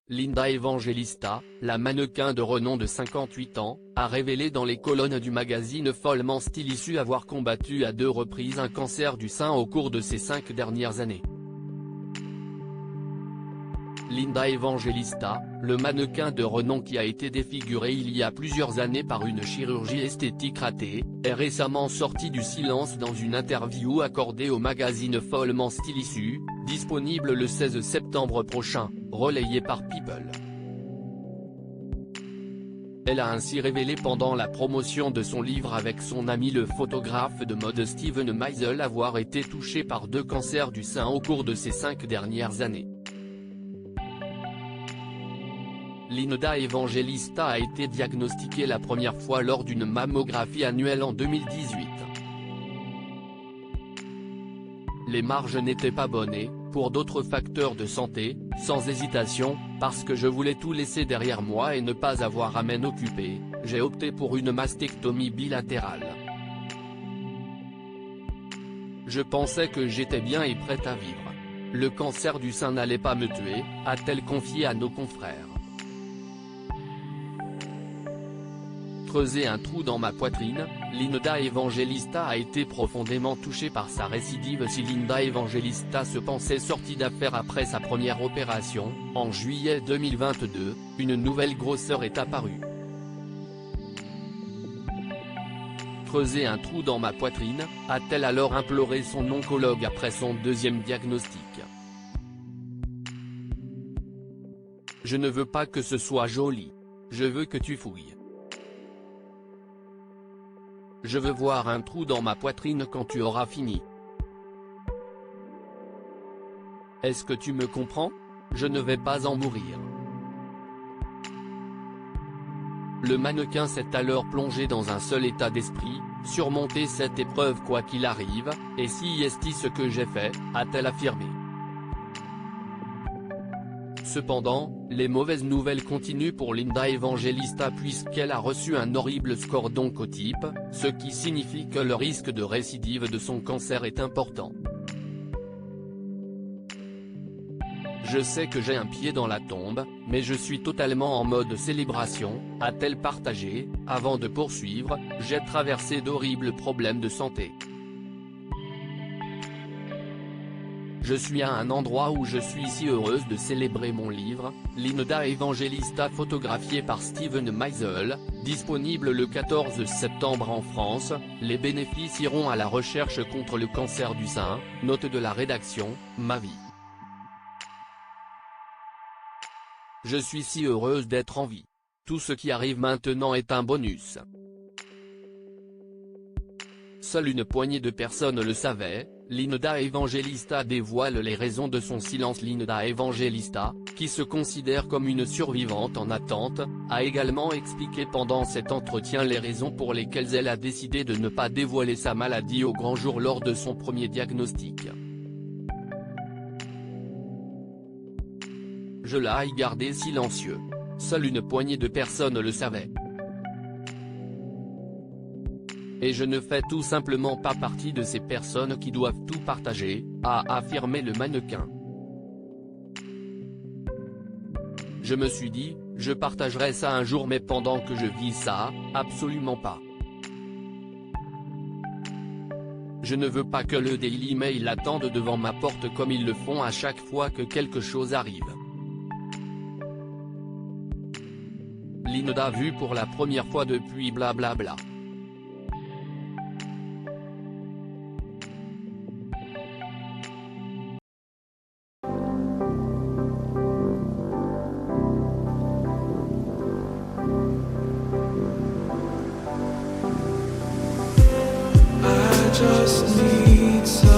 Linda Evangelista, la mannequin de renom de 58 ans, a révélé dans les colonnes du magazine Follement Stylisue avoir combattu à 2 reprises un cancer du sein au cours de ces 5 dernières années. Linda Evangelista, le mannequin de renom qui a été défiguré il y a plusieurs années par une chirurgie esthétique ratée, est récemment sortie du silence dans une interview accordée au magazine Follement Stylisue, disponible le 16 septembre prochain, relayée par People. Elle a ainsi révélé pendant la promotion de son livre avec son ami le photographe de mode Steven Meisel avoir été touchée par 2 cancers du sein au cours de ces 5 dernières années. Linda Evangelista a été diagnostiquée la première fois lors d'une mammographie annuelle en 2018. Les marges n'étaient pas bonnes et, pour d'autres facteurs de santé, sans hésitation, parce que je voulais tout laisser derrière moi et ne pas avoir à m'en occuper, j'ai opté pour une mastectomie bilatérale. Je pensais que j'étais bien et prête à vivre. Le cancer du sein n'allait pas me tuer, a-t-elle confié à nos confrères. Creuser un trou dans ma poitrine, Linda Evangelista a été profondément touchée par sa récidive. Si Linda Evangelista se pensait sortie d'affaire après sa première opération, en juillet 2022, une nouvelle grosseur est apparue. Creuser un trou dans ma poitrine, a-t-elle alors imploré son oncologue après son 2e diagnostic. Je ne veux pas que ce soit joli. Je veux que tu fouilles. Je veux voir un trou dans ma poitrine quand tu auras fini. Est-ce que tu me comprends? Je ne vais pas en mourir. Le mannequin s'est alors plongé dans un seul état d'esprit, surmonter cette épreuve quoi qu'il arrive, et si est ce que j'ai fait, a-t-elle affirmé. Cependant, les mauvaises nouvelles continuent pour Linda Evangelista puisqu'elle a reçu un horrible score d'oncotype, ce qui signifie que le risque de récidive de son cancer est important. Je sais que j'ai un pied dans la tombe, mais je suis totalement en mode célébration, a-t-elle partagé, avant de poursuivre, j'ai traversé d'horribles problèmes de santé. Je suis à un endroit où je suis si heureuse de célébrer mon livre, Linda Evangelista photographié par Steven Meisel, disponible le 14 septembre en France, les bénéfices iront à la recherche contre le cancer du sein, note de la rédaction, Ma vie. Je suis si heureuse d'être en vie. Tout ce qui arrive maintenant est un bonus. Seule une poignée de personnes le savaient. Linda Evangelista dévoile les raisons de son silence. Linda Evangelista, qui se considère comme une survivante en attente, a également expliqué pendant cet entretien les raisons pour lesquelles elle a décidé de ne pas dévoiler sa maladie au grand jour lors de son premier diagnostic. Je l'ai gardé silencieux. Seule une poignée de personnes le savaient. Et je ne fais tout simplement pas partie de ces personnes qui doivent tout partager, a affirmé le mannequin. Je me suis dit, je partagerai ça un jour mais pendant que je vis ça, absolument pas. Je ne veux pas que le Daily Mail attende devant ma porte comme ils le font à chaque fois que quelque chose arrive. Linda vue pour la première fois depuis blablabla. Just need some